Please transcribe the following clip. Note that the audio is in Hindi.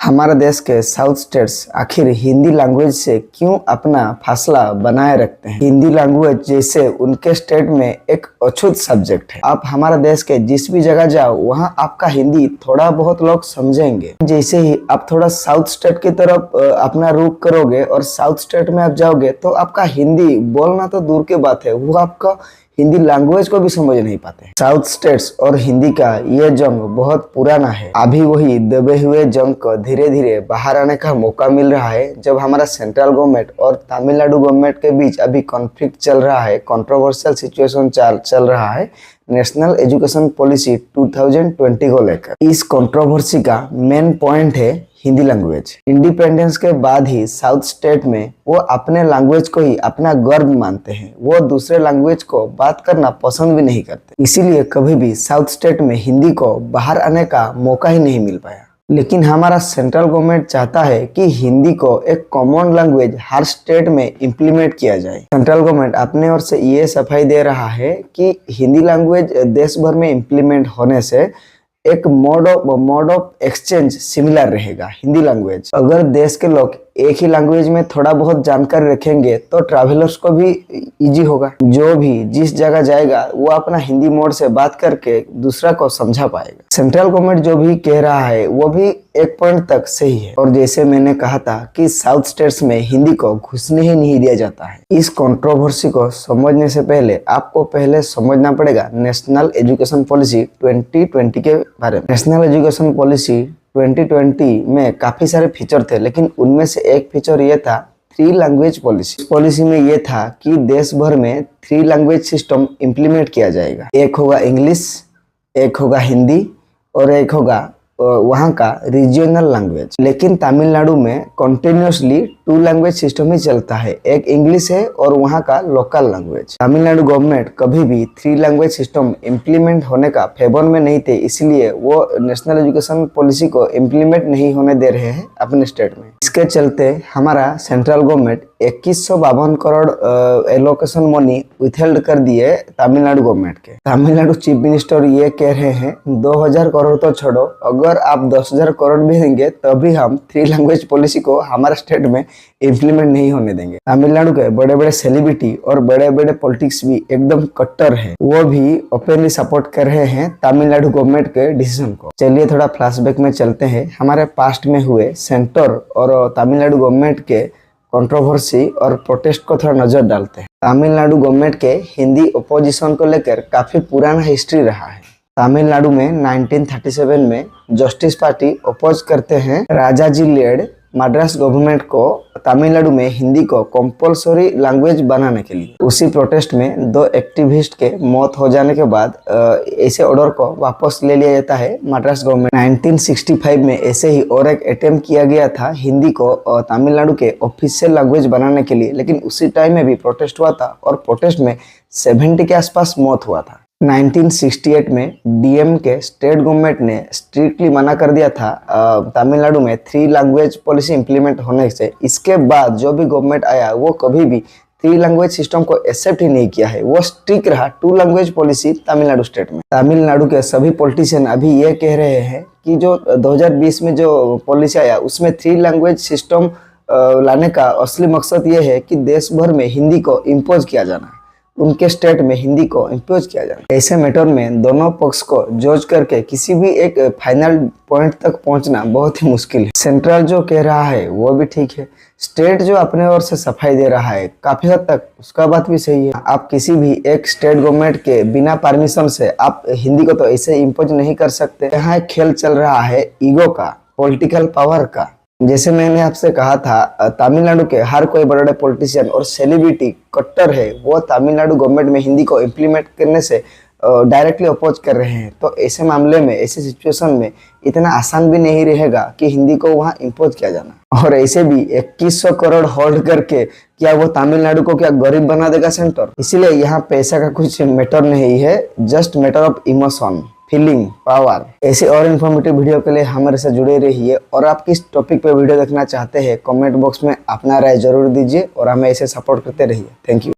हमारे देश के साउथ स्टेट्स आखिर हिंदी लैंग्वेज से क्यों अपना फासला बनाए रखते हैं। हिंदी लैंग्वेज जैसे उनके स्टेट में एक अछूत सब्जेक्ट है। आप हमारे देश के जिस भी जगह जाओ वहाँ आपका हिंदी थोड़ा बहुत लोग समझेंगे। जैसे ही आप थोड़ा साउथ स्टेट की तरफ अपना रुख करोगे और साउथ स्टेट में आप जाओगे तो आपका हिंदी बोलना तो दूर की बात है, वो आपका हिंदी लैंग्वेज को भी समझ नहीं पाते। साउथ स्टेट्स और हिंदी का ये जंग बहुत पुराना है। अभी वही दबे हुए जंग को धीरे धीरे बाहर आने का मौका मिल रहा है जब हमारा सेंट्रल गवर्नमेंट और तमिलनाडु गवर्नमेंट के बीच अभी कॉन्फ्लिक्ट चल रहा है, कंट्रोवर्शियल सिचुएशन चल रहा है नेशनल एजुकेशन पॉलिसी 2020 को लेकर। इस कंट्रोवर्सी का मेन पॉइंट है हिंदी लैंग्वेज। इंडिपेंडेंस के बाद ही साउथ स्टेट में वो अपने लैंग्वेज को ही अपना गर्व मानते हैं, वो दूसरे लैंग्वेज को बात करना पसंद भी नहीं करते। इसीलिए कभी भी साउथ स्टेट में हिंदी को बाहर आने का मौका ही नहीं मिल पाया। लेकिन हमारा सेंट्रल गवर्नमेंट चाहता है कि हिंदी को एक कॉमन लैंग्वेज हर स्टेट में इम्प्लीमेंट किया जाए। सेंट्रल गवर्नमेंट अपने ओर से ये सफाई दे रहा है कि हिंदी लैंग्वेज देश भर में इम्प्लीमेंट होने से एक मोड ऑफ एक्सचेंज सिमिलर रहेगा। हिंदी लैंग्वेज अगर देश के लोग एक ही लैंग्वेज में थोड़ा बहुत जानकारी रखेंगे तो ट्रैवलर्स को भी इजी होगा। जो भी जिस जगह जाएगा वो अपना हिंदी मोड से बात करके दूसरा को समझा पाएगा। सेंट्रल गवर्नमेंट जो भी कह रहा है वो भी एक पॉइंट तक सही है। और जैसे मैंने कहा था कि साउथ स्टेट्स में हिंदी को घुसने ही नहीं दिया जाता है। इस कंट्रोवर्सी को समझने से पहले आपको पहले समझना पड़ेगा नेशनल एजुकेशन पॉलिसी 2020 के बारे में। नेशनल एजुकेशन पॉलिसी 2020 में काफी सारे फीचर थे, लेकिन उनमें से एक फीचर ये था 3 लैंग्वेज पॉलिसी। पॉलिसी में ये था कि देश भर में 3 लैंग्वेज सिस्टम इम्प्लीमेंट किया जाएगा। एक होगा इंग्लिश, एक होगा हिंदी और एक होगा वहाँ का रीजनल लैंग्वेज। लेकिन तमिलनाडु में कंटिन्यूसली 2 लैंग्वेज सिस्टम ही चलता है, एक इंग्लिश है और वहाँ का लोकल लैंग्वेज। तमिलनाडु गवर्नमेंट कभी भी 3 लैंग्वेज सिस्टम इम्प्लीमेंट होने का फेवर में नहीं थे, इसलिए वो नेशनल एजुकेशन पॉलिसी को इम्प्लीमेंट नहीं होने दे रहे हैं अपने स्टेट में। इसके चलते हमारा central government 2152 crore allocation money withheld कर दिए तमिलनाडु गवर्नमेंट के। तमिलनाडु चीफ मिनिस्टर ये कह रहे हैं 2000 करोड़ तो छोड़ो, अगर आप 10,000 करोड़ भी देंगे तभी हम 3 लैंग्वेज पॉलिसी को हमारे स्टेट में इम्प्लीमेंट नहीं होने देंगे। तमिलनाडु के बड़े बड़े सेलिब्रिटी और बड़े बड़े पॉलिटिक्स भी एकदम कट्टर है, वो भी ओपनली सपोर्ट कर रहे हैं तमिलनाडु गवर्नमेंट के डिसीजन को। चलिए थोड़ा फ्लैशबैक में चलते हैं, हमारे पास्ट में हुए सेंटर और तमिलनाडु गवर्नमेंट के कंट्रोवर्सी और प्रोटेस्ट को थोड़ा नजर डालते हैं। तमिलनाडु गवर्नमेंट के हिंदी ओपोजिशन को लेकर काफी पुराना हिस्ट्री रहा है। तमिलनाडु में 1937 में जस्टिस पार्टी अपोज करते हैं राजाजी लेड मद्रास गवर्नमेंट को तमिलनाडु में हिंदी को कंपल्सरी लैंग्वेज बनाने के लिए। उसी प्रोटेस्ट में 2 एक्टिविस्ट के मौत हो जाने के बाद ऐसे ऑर्डर को वापस ले लिया जाता है मद्रास गवर्नमेंट। 1965 में ऐसे ही और एक अटेम्प्ट किया गया था हिंदी को तमिलनाडु के ऑफिशियल लैंग्वेज बनाने के लिए, लेकिन उसी टाइम में भी प्रोटेस्ट हुआ था और प्रोटेस्ट में 70 के आसपास मौत हुआ था। 1968 में डीएम के स्टेट गवर्नमेंट ने स्ट्रिक्टली मना कर दिया था तमिलनाडु में 3 लैंग्वेज पॉलिसी इंप्लीमेंट होने से। इसके बाद जो भी गवर्नमेंट आया वो कभी भी 3 लैंग्वेज सिस्टम को एक्सेप्ट ही नहीं किया है, वो स्ट्रिक्ट रहा 2 लैंग्वेज पॉलिसी तमिलनाडु स्टेट में। तमिलनाडु के सभी पॉलिटिशियन अभी ये कह रहे हैं कि जो 2020 में जो पॉलिसी आया उसमें 3 लैंग्वेज सिस्टम लाने का असली मकसद ये है कि देश भर में हिंदी को इम्पोज किया जाना, उनके स्टेट में हिंदी को इम्पोज किया जाना। ऐसे मैटर में दोनों पक्ष को जज करके किसी भी एक फाइनल पॉइंट तक पहुंचना बहुत ही मुश्किल है। सेंट्रल जो कह रहा है वो भी ठीक है, स्टेट जो अपने ओर से सफाई दे रहा है काफी हद तक उसका बात भी सही है। आप किसी भी एक स्टेट गवर्नमेंट के बिना परमिशन से आप हिंदी को तो ऐसे इम्पोज नहीं कर सकते। यहाँ एक खेल चल रहा है ईगो का, पॉलिटिकल पावर का। जैसे मैंने आपसे कहा था तमिलनाडु के हर कोई बड़े बड़े पॉलिटिशियन और सेलिब्रिटी कट्टर है, वो तमिलनाडु गवर्नमेंट में हिंदी को इम्प्लीमेंट करने से डायरेक्टली अपोज कर रहे हैं। तो ऐसे मामले में, ऐसे सिचुएशन में इतना आसान भी नहीं रहेगा कि हिंदी को वहाँ इम्पोज किया जाना। और ऐसे भी 2100 करोड़ होल्ड करके क्या वो तमिलनाडु को क्या गरीब बना देगा सेंटर? इसीलिए यहाँ पैसा का कुछ मैटर नहीं है, just matter of emotion, feeling, power. ऐसे और इन्फॉर्मेटिव वीडियो के लिए हमारे साथ जुड़े रहिए। और आप किस टॉपिक पे वीडियो देखना चाहते हैं कमेंट बॉक्स में अपना राय जरूर दीजिए और हमें ऐसे सपोर्ट करते रहिए। Thank you.